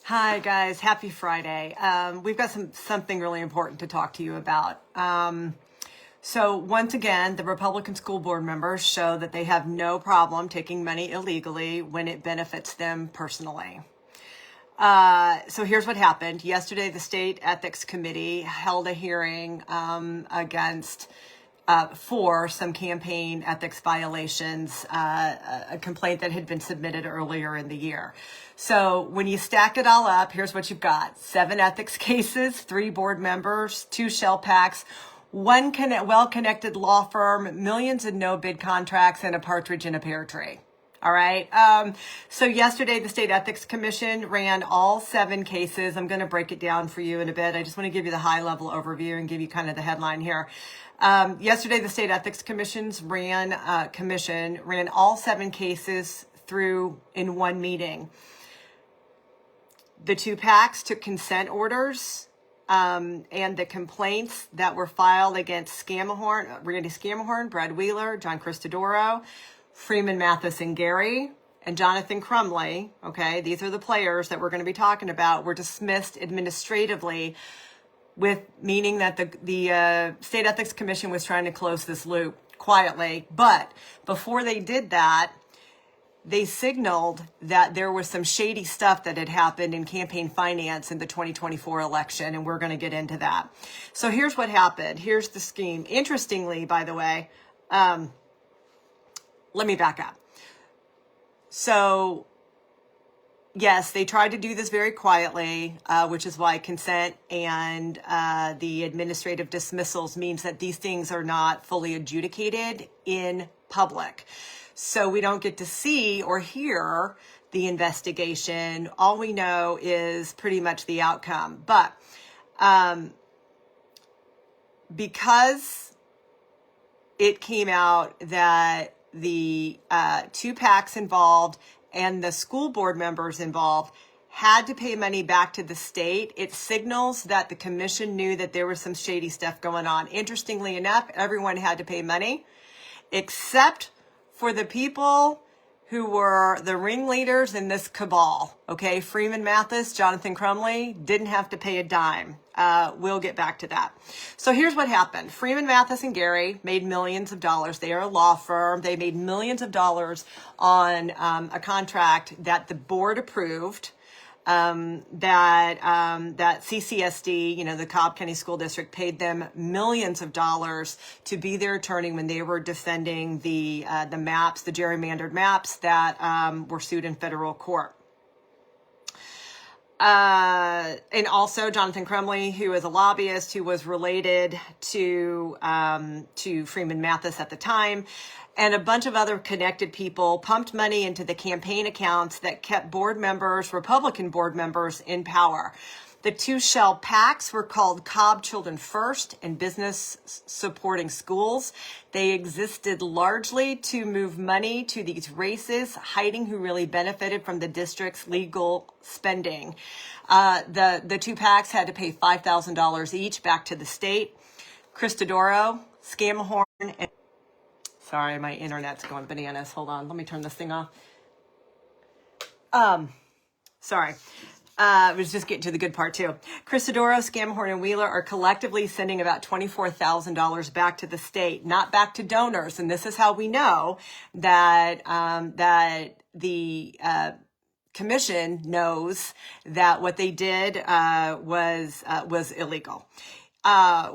Hi guys, happy Friday. We've got something really important to talk to you about. So once again, the Republican school board members show that they have no problem taking money illegally when it benefits them personally. So here's what happened. Yesterday, the State Ethics Committee held a hearing for some campaign ethics violations, a complaint that had been submitted earlier in the year. So when you stack it all up, here's what you've got. 7 ethics cases, 3 board members, 2 shell packs, 1 well-connected law firm, millions in no-bid contracts, and a partridge in a pear tree. All right. So yesterday, the State Ethics Commission ran all 7 cases. I'm going to break it down for you in a bit. I just want to give you the high-level overview and give you kind of the headline here. Yesterday, the State Ethics Commission ran all 7 cases through in one meeting. The 2 PACs took consent orders, and the complaints that were filed against Randy Scamihorn, Brad Wheeler, John Cristadoro, Freeman, Mathis, and Gary, and Jonathan Crumley, okay, these are the players that we're going to be talking about, were dismissed administratively, meaning that the State Ethics Commission was trying to close this loop quietly. But before they did that, they signaled that there was some shady stuff that had happened in campaign finance in the 2024 election, and we're going to get into that. So here's what happened. Here's the scheme. Interestingly, by the way, let me back up. So, yes, they tried to do this very quietly, which is why consent and the administrative dismissals means that these things are not fully adjudicated in public. So we don't get to see or hear the investigation. All we know is pretty much the outcome. But because it came out that the 2 PACs involved and the school board members involved had to pay money back to the state, it signals that the commission knew that there was some shady stuff going on. Interestingly enough, everyone had to pay money except for the people who were the ringleaders in this cabal. Okay, Freeman, Mathis, Jonathan Crumley didn't have to pay a dime. We'll get back to that. So here's what happened. Freeman, Mathis, and Gary made millions of dollars. They are a law firm. They made millions of dollars on a contract that the board approved, that CCSD, the Cobb County School District, paid them millions of dollars to be their attorney when they were defending the maps, the gerrymandered maps that were sued in federal court. And also Jonathan Crumley, who is a lobbyist who was related to Freeman Mathis at the time, and a bunch of other connected people pumped money into the campaign accounts that kept Republican board members in power. The 2 shell PACs were called Cobb Children First and Business Supporting Schools. They existed largely to move money to these races, hiding who really benefited from the district's legal spending. The 2 PACs had to pay $5,000 each back to the state. Cristadoro, Scamihorn, and sorry, my internet's going bananas. Hold on, let me turn this thing off. Sorry. I was just getting to the good part too. Cristadoro, Scamihorn, and Wheeler are collectively sending about $24,000 back to the state, not back to donors. And this is how we know that the commission knows that what they did was illegal.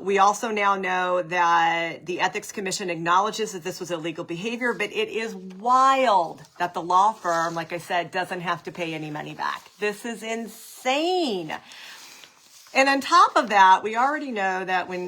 We also now know that the Ethics Commission acknowledges that this was illegal behavior, but it is wild that the law firm, like I said, doesn't have to pay any money back. This is insane. And on top of that, we already know that when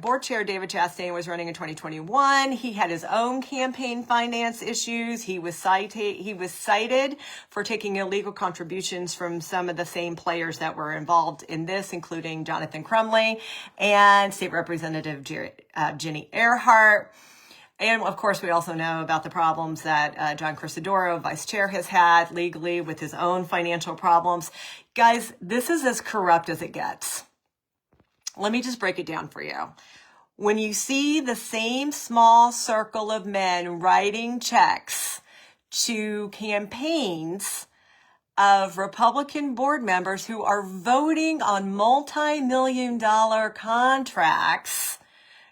Board Chair David Chastain was running in 2021, he had his own campaign finance issues. He was cited for taking illegal contributions from some of the same players that were involved in this, including Jonathan Crumley and State Representative Jenny Earhart. And of course, we also know about the problems that John Cristadoro, Vice Chair, has had legally with his own financial problems. Guys, this is as corrupt as it gets. Let me just break it down for you. When you see the same small circle of men writing checks to campaigns of Republican board members who are voting on multi-million-dollar contracts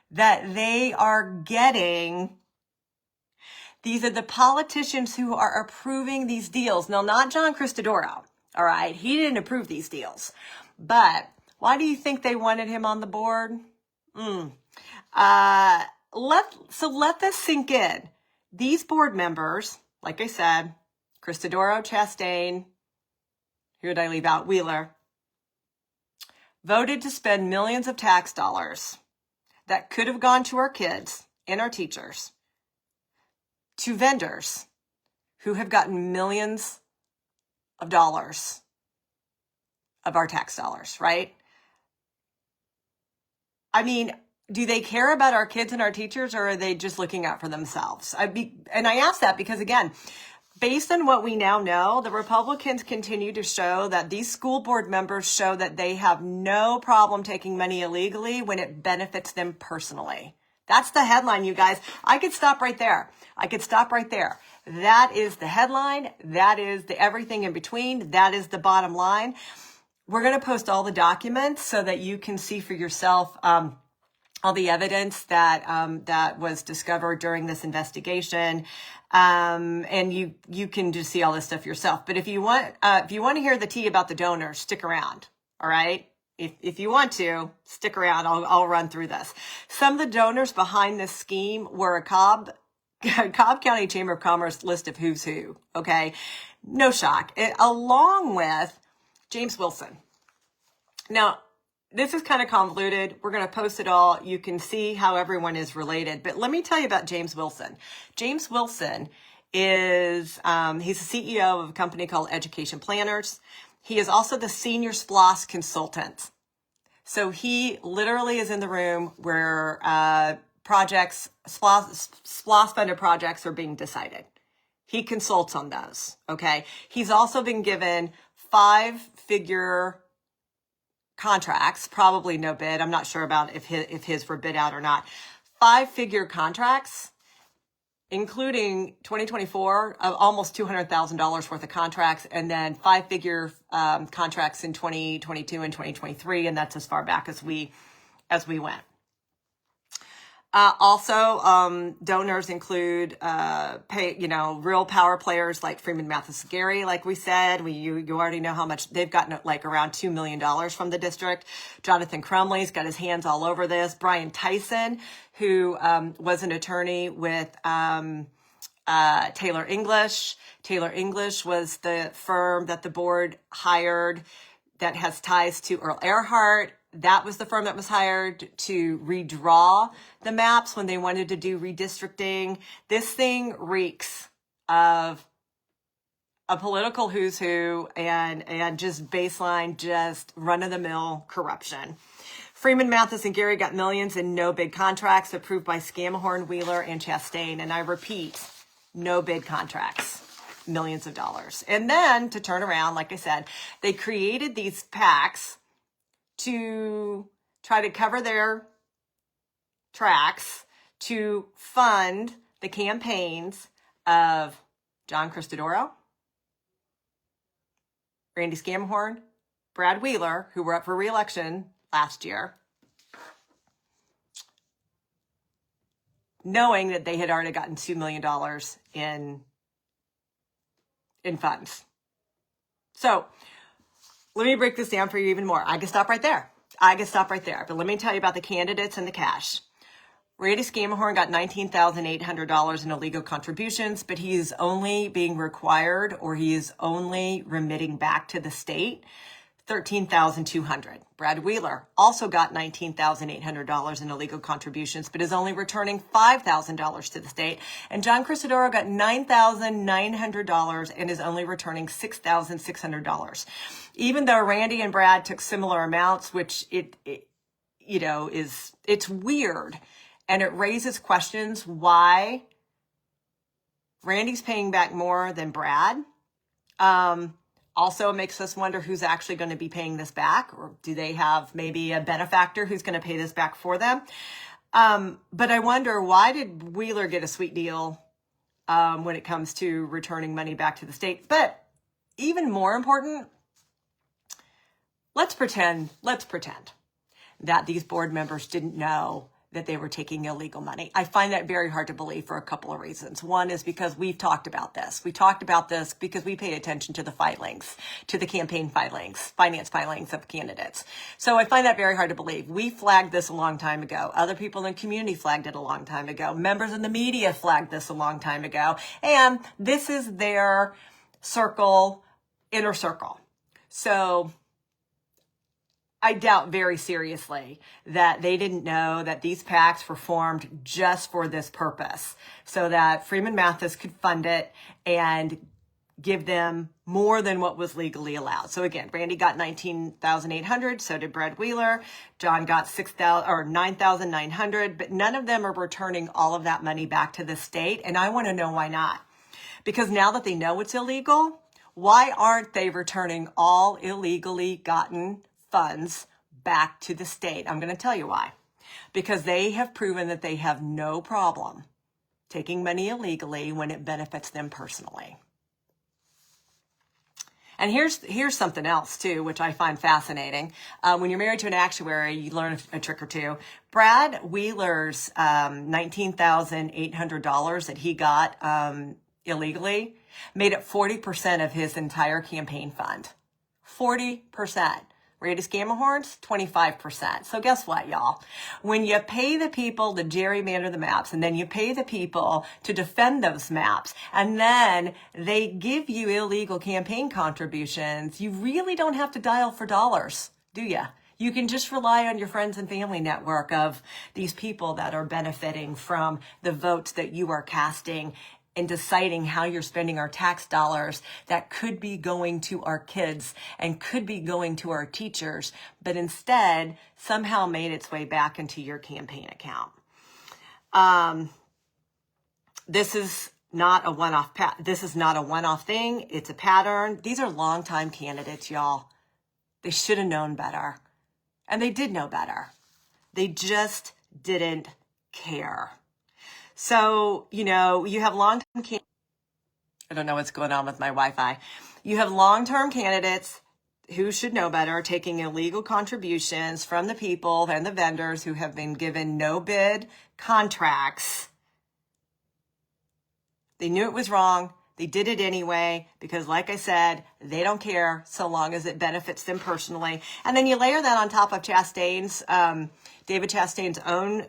that they are getting. These are the politicians who are approving these deals. Now, not John Cristadoro, all right? He didn't approve these deals. But why do you think they wanted him on the board? Let this sink in. These board members, like I said, Cristadoro, Chastain, who did I leave out? Wheeler, voted to spend millions of tax dollars that could have gone to our kids and our teachers to vendors who have gotten millions of dollars of our tax dollars, right? I mean, do they care about our kids and our teachers, or are they just looking out for themselves? And I ask that because, again, based on what we now know, the Republicans continue to show that these school board members show that they have no problem taking money illegally when it benefits them personally. That's the headline, you guys. I could stop right there. That is the headline. That is the everything in between. That is the bottom line. We're going to post all the documents so that you can see for yourself all the evidence that was discovered during this investigation, and you can just see all this stuff yourself. But if you want to hear the tea about the donors, stick around. All right. If you want to, stick around. I'll run through this. Some of the donors behind this scheme were a Cobb County Chamber of Commerce list of who's who. Okay. No shock. Along with James Wilson. Now, this is kind of convoluted. We're going to post it all. You can see how everyone is related. But let me tell you about James Wilson. James Wilson is, he's the CEO of a company called Education Planners. He is also the senior SPLOS consultant. So he literally is in the room where SPLOS funded projects are being decided. He consults on those, okay? He's also been given 5-figure contracts, probably no bid. I'm not sure about if his were bid out or not. 5-figure contracts, including 2024, almost $200,000 worth of contracts, and then 5-figure contracts in 2022 and 2023, and that's as far back as we went. Also, donors include, real power players like Freeman Mathis Gary, like we said. You already know how much they've gotten, like around $2 million from the district. Jonathan Crumley's got his hands all over this. Brian Tyson, who was an attorney with Taylor English. Taylor English was the firm that the board hired that has ties to Earl Earhart. That was the firm that was hired to redraw the maps when they wanted to do redistricting. This thing reeks of a political who's who and just baseline, just run-of-the-mill corruption. Freeman, Mathis, and Gary got millions in no-bid contracts approved by Scamihorn, Wheeler, and Chastain. And I repeat, no-bid contracts, millions of dollars. And then to turn around, like I said, they created these PACs to try to cover their tracks to fund the campaigns of John Cristadoro, Randy Scamihorn, Brad Wheeler, who were up for re-election last year, knowing that they had already gotten $2 million in funds. So let me break this down for you even more. I could stop right there. But let me tell you about the candidates and the cash. Randy Scamihorn got $19,800 in illegal contributions, but he is only being required, or he is only remitting back to the state, $13,200. Brad Wheeler also got $19,800 in illegal contributions, but is only returning $5,000 to the state. And John Cristadoro got $9,900 and is only returning $6,600. Even though Randy and Brad took similar amounts, which it's weird, and it raises questions why Randy's paying back more than Brad. Also, it makes us wonder who's actually going to be paying this back, or do they have maybe a benefactor who's going to pay this back for them? But I wonder, why did Wheeler get a sweet deal when it comes to returning money back to the state? But even more important, let's pretend that these board members didn't know that they were taking illegal money. I find that very hard to believe for a couple of reasons. One is because we've talked about this. We talked about this because we paid attention to the filings, to the campaign filings, finance filings of candidates. So I find that very hard to believe. We flagged this a long time ago. Other people in the community flagged it a long time ago. Members in the media flagged this a long time ago. And this is their circle, inner circle. So I doubt very seriously that they didn't know that these PACs were formed just for this purpose, so that Freeman Mathis could fund it and give them more than what was legally allowed. So again, Randy got $19,800, so did Brad Wheeler. John got $9,900, but none of them are returning all of that money back to the state, and I want to know why not. Because now that they know it's illegal, why aren't they returning all illegally gotten funds back to the state? I'm going to tell you why. Because they have proven that they have no problem taking money illegally when it benefits them personally. And here's something else too, which I find fascinating. When you're married to an actuary, you learn a trick or two. Brad Wheeler's $19,800 that he got illegally made up 40% of his entire campaign fund. 40%. Randy Scamihorn's 25%. So guess what, y'all? When you pay the people to gerrymander the maps, and then you pay the people to defend those maps, and then they give you illegal campaign contributions, you really don't have to dial for dollars, do you? You can just rely on your friends and family network of these people that are benefiting from the votes that you are casting and deciding how you're spending our tax dollars that could be going to our kids and could be going to our teachers, but instead somehow made its way back into your campaign account. This is not a one-off. This is not a one-off thing. It's a pattern. These are longtime candidates, y'all. They should have known better, and they did know better. They just didn't care. So, you know, you have long-term candidates. I don't know what's going on with my Wi-Fi. You have long-term candidates who should know better, taking illegal contributions from the people and the vendors who have been given no bid contracts. They knew it was wrong. They did it anyway because, like I said, they don't care so long as it benefits them personally. And then you layer that on top of Chastain's, David Chastain's own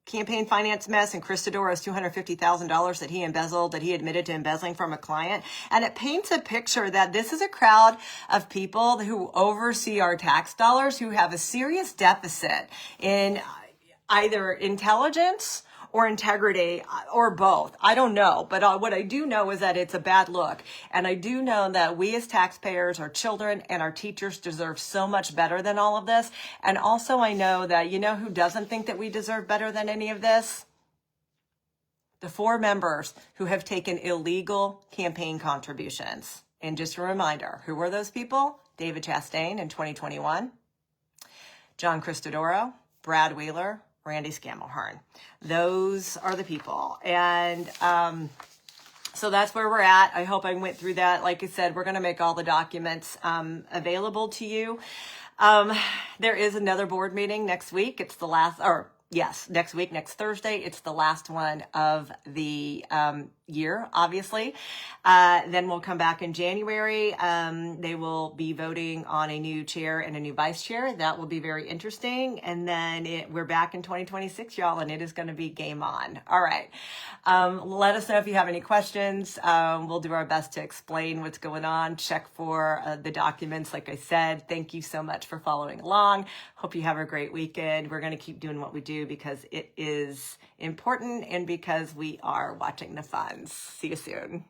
campaign finance mess and Cristadoro's $250,000 that he embezzled, that he admitted to embezzling from a client. And it paints a picture that this is a crowd of people who oversee our tax dollars who have a serious deficit in either intelligence or integrity or both. I don't know. But what I do know is that it's a bad look. And I do know that we as taxpayers, our children and our teachers deserve so much better than all of this. And also I know that, you know who doesn't think that we deserve better than any of this? The 4 members who have taken illegal campaign contributions. And just a reminder, who were those people? David Chastain in 2021, John Cristadoro, Brad Wheeler, Randy Scamihorn. Those are the people. And so that's where we're at. I hope I went through that. Like I said, we're going to make all the documents available to you. There is another board meeting next week. It's the last, or yes, next week, next Thursday. It's the last one of the year, obviously. Then we'll come back in January. They will be voting on a new chair and a new vice chair. That will be very interesting. And then we're back in 2026, y'all, and it is going to be game on. All right. Let us know if you have any questions. We'll do our best to explain what's going on. Check for the documents. Like I said, thank you so much for following along. Hope you have a great weekend. We're going to keep doing what we do because it is important and because we are watching the funds. See you soon.